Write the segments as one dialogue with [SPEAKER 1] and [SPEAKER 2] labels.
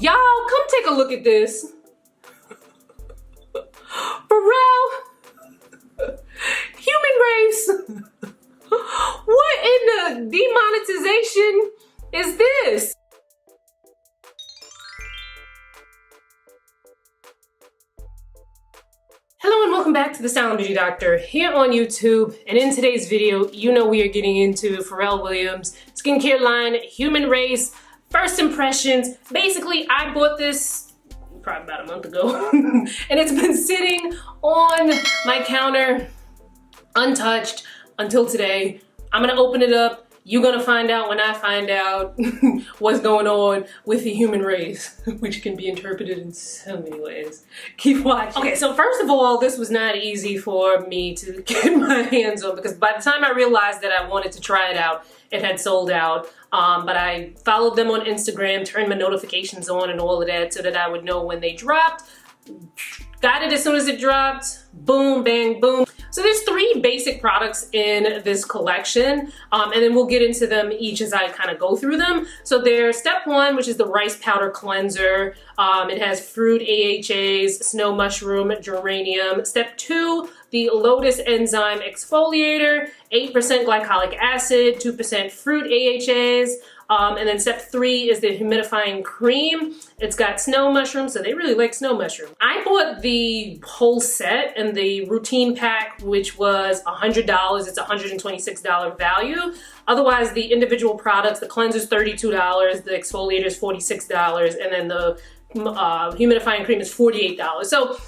[SPEAKER 1] Y'all, come take a look at this. Pharrell, Humanrace. What in the demonetization is this? Hello and welcome back to the Sound Beauty Doctor here on YouTube. And in today's video, you know we are getting into Pharrell Williams' skincare line, Humanrace. First impressions. Basically, I bought this probably about a month ago and it's been sitting on my counter untouched until today. I'm gonna open it up. You're gonna find out when I find out what's going on with the Humanrace, which can be interpreted in so many ways. Keep watching. Okay, so first of all, this was not easy for me to get my hands on because by the time I realized that I wanted to try it out, it had sold out. But I followed them on Instagram, turned my notifications on and all of that so that I would know when they dropped. Got it as soon as it dropped. Boom, bang, boom. So there's 3 basic products in this collection, and then we'll get into them each as I kind of go through them. So there's step 1, which is the rice powder cleanser. It has fruit AHAs, snow mushroom, geranium. Step 2, the Lotus Enzyme Exfoliator, 8% glycolic acid, 2% fruit AHAs. And then step 3 is the Humidifying cream. It's got snow mushroom, so they really like snow mushroom. I bought the whole set and the routine pack, which was $100. It's $126 value. Otherwise, the individual products, the cleanser's $32, the exfoliator is $46, and then the humidifying cream is $48. So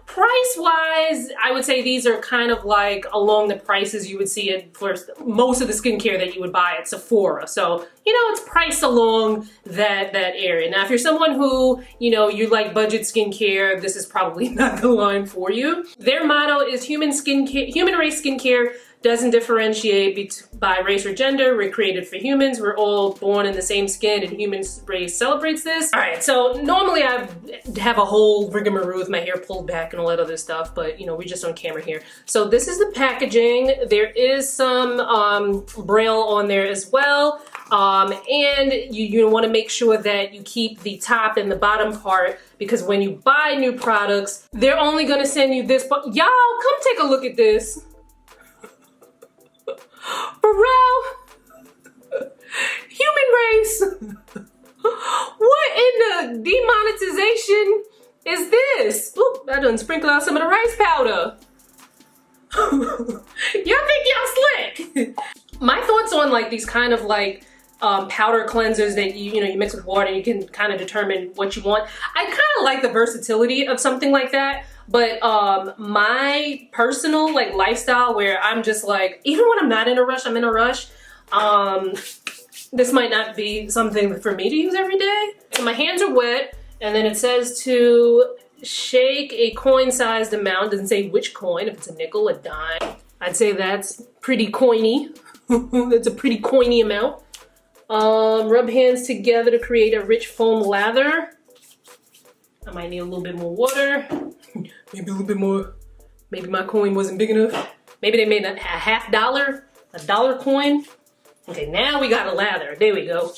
[SPEAKER 1] price-wise, I would say these are kind of like along the prices you would see it for most of the skincare that you would buy at Sephora. So, you know, it's priced along that area. Now, if you're someone who, you know, you like budget skincare, this is probably not the line for you. Their motto is Humanrace skincare doesn't differentiate by race or gender. We're created for humans. We're all born in the same skin, and Humanrace celebrates this. All right, so normally I have a whole rigmarole with my hair pulled back and all that other stuff, but you know, we're just on camera here. So this is the packaging. There is some braille on there as well. And you want to make sure that you keep the top and the bottom part, because when you buy new products, they're only going to send you this. But y'all, come take a look at this. Pharrell, Humanrace. What in the demonetization is this? Oop, I done sprinkled out some of the rice powder. Y'all think y'all slick? My thoughts on like these kind of like powder cleansers that you mix with water and you can kind of determine what you want. I kind of like the versatility of something like that. But my personal like lifestyle where I'm just like, even when I'm not in a rush, I'm in a rush. This might not be something for me to use every day. So my hands are wet, and then it says to shake a coin-sized amount. Doesn't say which coin, if it's a nickel, a dime. I'd say that's pretty coiny. That's a pretty coiny amount. Rub hands together to create a rich foam lather. I might need a little bit more water. Maybe a little bit more. Maybe my coin wasn't big enough. Maybe they made a half dollar, a dollar coin. Okay, now we got a lather. There we go.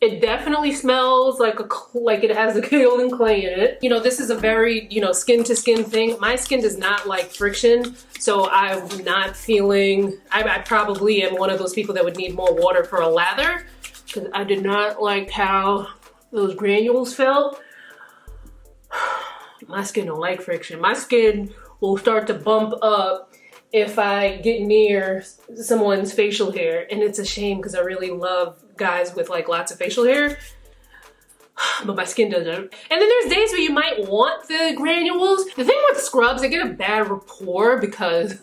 [SPEAKER 1] It definitely smells like it has a kaolin clay in it. You know, this is a very, skin to skin thing. My skin does not like friction, so I'm not feeling, I probably am one of those people that would need more water for a lather, because I did not like how those granules felt. My skin don't like friction. My skin will start to bump up if I get near someone's facial hair, and it's a shame because I really love guys with like lots of facial hair, but my skin doesn't. And then there's days where you might want the granules. The thing with scrubs, they get a bad rapport because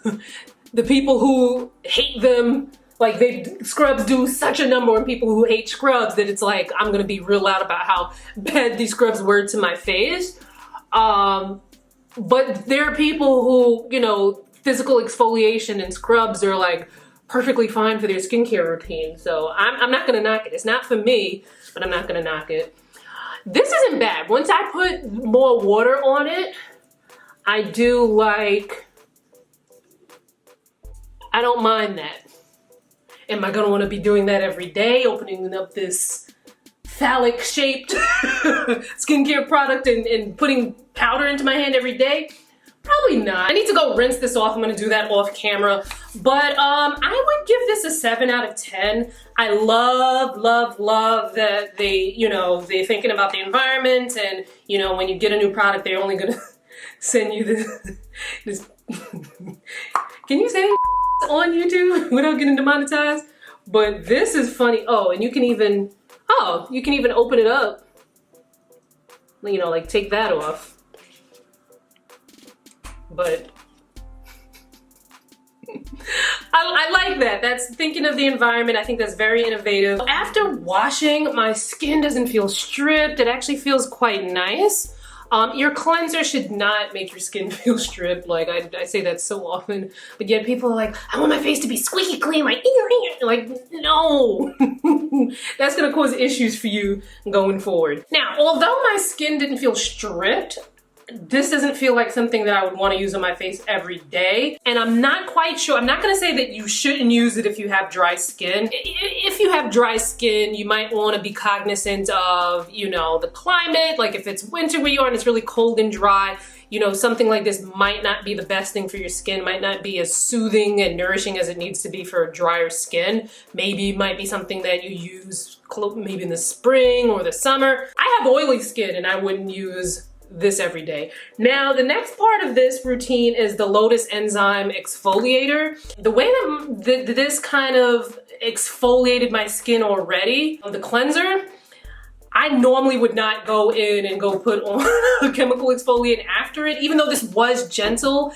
[SPEAKER 1] the people who hate them, like scrubs do such a number on people who hate scrubs that it's like, I'm gonna be real loud about how bad these scrubs were to my face. But there are people who, physical exfoliation and scrubs are like perfectly fine for their skincare routine. So I'm not gonna knock it. It's not for me, but I'm not gonna knock it. This isn't bad. Once I put more water on it, I don't mind that. Am I gonna wanna be doing that every day, opening up this phallic shaped skincare product and putting powder into my hand every day? Probably not. I need to go rinse this off. I'm gonna do that off camera. But I would give this a 7 out of 10. I love that they're thinking about the environment, and when you get a new product, they're only gonna send you this can you say on YouTube without getting demonetized? But this is funny. Oh, and you can even open it up. Like take that off. But I like that. That's thinking of the environment. I think that's very innovative. After washing, my skin doesn't feel stripped. It actually feels quite nice. Your cleanser should not make your skin feel stripped. Like I say that so often, but yet people are like, I want my face to be squeaky clean, like no. That's gonna cause issues for you going forward. Now, although my skin didn't feel stripped, this doesn't feel like something that I would want to use on my face every day. And I'm not quite sure. I'm not going to say that you shouldn't use it if you have dry skin. If you have dry skin, you might want to be cognizant of, the climate. Like if it's winter where you are and it's really cold and dry, something like this might not be the best thing for your skin, might not be as soothing and nourishing as it needs to be for drier skin. Maybe it might be something that you use maybe in the spring or the summer. I have oily skin and I wouldn't use this every day. Now, the next part of this routine is the Lotus Enzyme Exfoliator. The way that this kind of exfoliated my skin already, the cleanser, I normally would not go in and go put on a chemical exfoliant after it, even though this was gentle.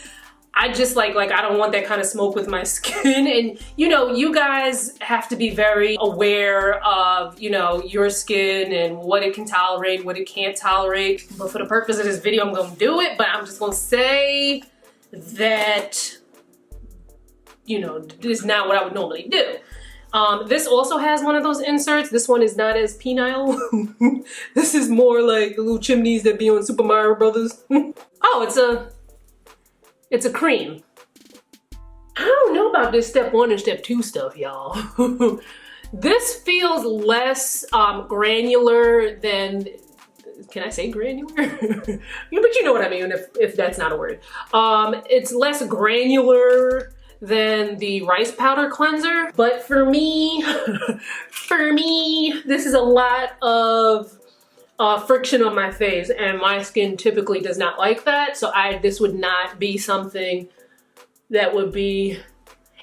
[SPEAKER 1] I just like I don't want that kind of smoke with my skin. And you guys have to be very aware of your skin and what it can tolerate, what it can't tolerate. But for the purpose of this video, I'm gonna do it. But I'm just gonna say that this is not what I would normally do. This also has one of those inserts. This one is not as penile. This is more like the little chimneys that be on Super Mario Brothers. Oh, it's a cream. I don't know about this step 1 and step 2 stuff, y'all. This feels less granular than, can I say granular? But you know what I mean if that's not a word. It's less granular than the rice powder cleanser. But for me, this is a lot of friction on my face, and my skin typically does not like that. So this would not be something that would be,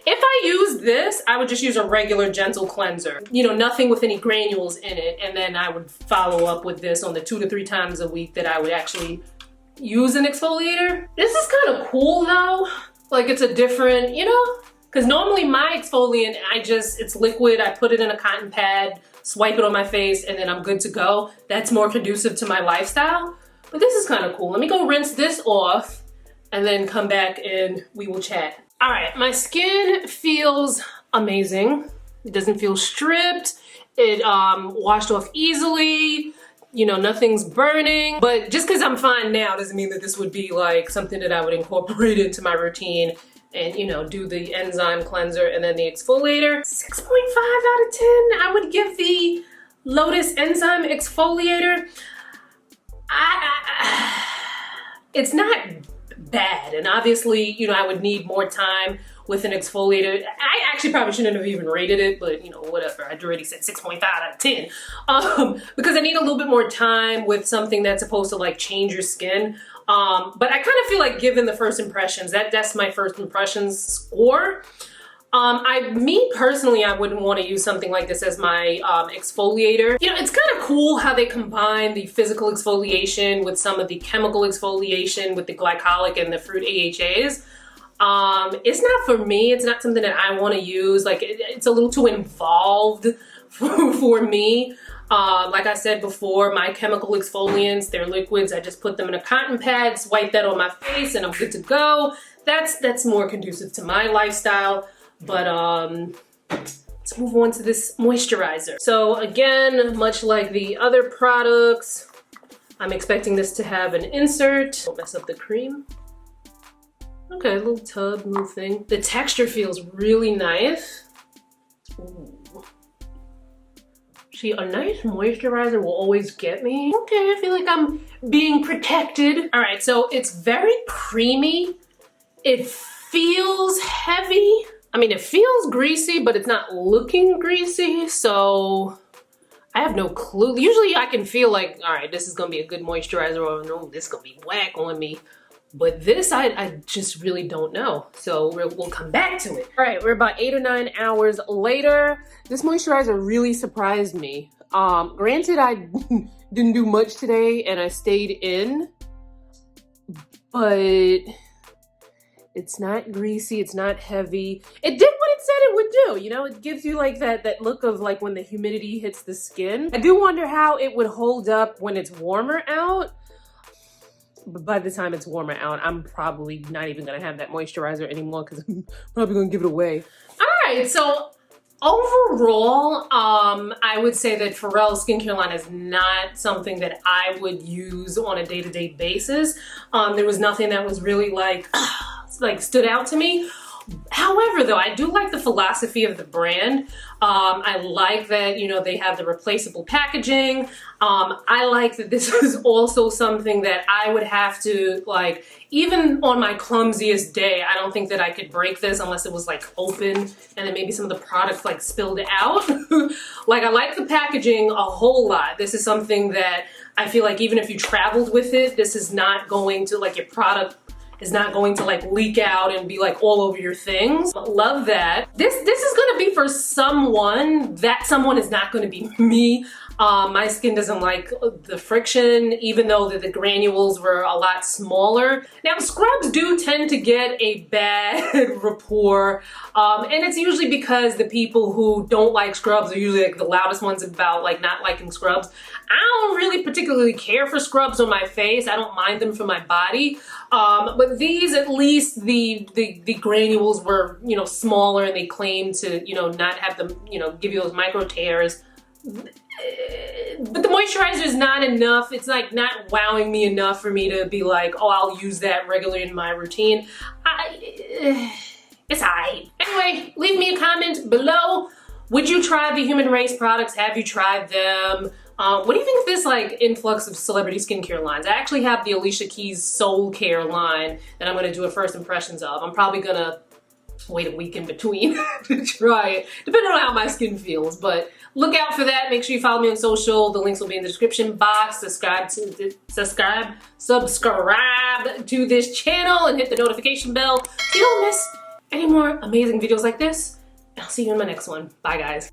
[SPEAKER 1] if I use this, I would just use a regular gentle cleanser. Nothing with any granules in it. And then I would follow up with this on the 2 to 3 times a week that I would actually use an exfoliator. This is kind of cool though. Like it's a different, because normally my exfoliant, it's liquid. I put it in a cotton pad, swipe it on my face, and then I'm good to go. That's more conducive to my lifestyle. But this is kind of cool. Let me go rinse this off and then come back and we will chat. All right, my skin feels amazing. It doesn't feel stripped. It washed off easily. Nothing's burning. But just because I'm fine now doesn't mean that this would be like something that I would incorporate into my routine and do the enzyme cleanser and then the exfoliator. 6.5 out of 10. I would give the Lotus Enzyme Exfoliator. It's not bad, and obviously I would need more time with an exfoliator. I actually probably shouldn't have even rated it, but whatever. I already said 6.5 out of 10 because I need a little bit more time with something that's supposed to like change your skin. But I kind of feel like, given the first impressions, that's my first impressions score. Me personally, I wouldn't want to use something like this as my exfoliator. It's kind of cool how they combine the physical exfoliation with some of the chemical exfoliation with the glycolic and the fruit AHAs. It's not for me. It's not something that I want to use. Like it's a little too involved for me. Like I said before, my chemical exfoliants, they're liquids. I just put them in a cotton pad, swipe that on my face, and I'm good to go. That's more conducive to my lifestyle. But let's move on to this moisturizer. So again, much like the other products, I'm expecting this to have an insert. Don't mess up the cream. Okay, little tub, little thing. The texture feels really nice. It's Ooh. See, a nice moisturizer will always get me. Okay, I feel like I'm being protected. All right, so it's very creamy. It feels heavy. I mean, it feels greasy, but it's not looking greasy, so I have no clue. Usually I can feel like, all right, this is gonna be a good moisturizer, or no, this is gonna be whack on me. But this, I just really don't know. So we'll come back to it. All right, we're about 8 or 9 hours later. This moisturizer really surprised me. Granted, I didn't do much today and I stayed in, but it's not greasy, it's not heavy. It did what it said it would do, you know? It gives you like that look of like when the humidity hits the skin. I do wonder how it would hold up when it's warmer out. But by the time it's warmer out, I'm probably not even gonna have that moisturizer anymore because I'm probably gonna give it away. All right, so overall, I would say that Pharrell's skincare line is not something that I would use on a day-to-day basis. There was nothing that was really like stood out to me. However, though, I do like the philosophy of the brand. I like that, you know, they have the replaceable packaging. I like that this is also something that I would have to, like, even on my clumsiest day, I don't think that I could break this unless it was like open and then maybe some of the product like spilled out. Like, I like the packaging a whole lot. This is something that I feel like even if you traveled with it, this is not going to, like, your product is not going to like leak out and be like all over your things. Love that. This is gonna be for someone. That someone is not gonna be me. My skin doesn't like the friction, even though the granules were a lot smaller. Now, scrubs do tend to get a bad rapport, and it's usually because the people who don't like scrubs are usually like the loudest ones about like not liking scrubs. I don't really particularly care for scrubs on my face. I don't mind them for my body. But these, at least the granules were, you know, smaller, and they claim to, you know, not have them, you know, give you those micro tears. But the moisturizer is not enough. It's like not wowing me enough for me to be like, oh, I'll use that regularly in my routine. It's alright. Anyway, leave me a comment below. Would you try the Humanrace products? Have you tried them? What do you think of this like influx of celebrity skincare lines? I actually have the Alicia Keys Soul Care line that I'm gonna do a first impressions of. I'm probably gonna wait a week in between to try it, depending on how my skin feels. But look out for that. Make sure you follow me on social. The links will be in the description box. Subscribe to this channel and hit the notification bell so you don't miss any more amazing videos like this. I'll see you in my next one. Bye, guys.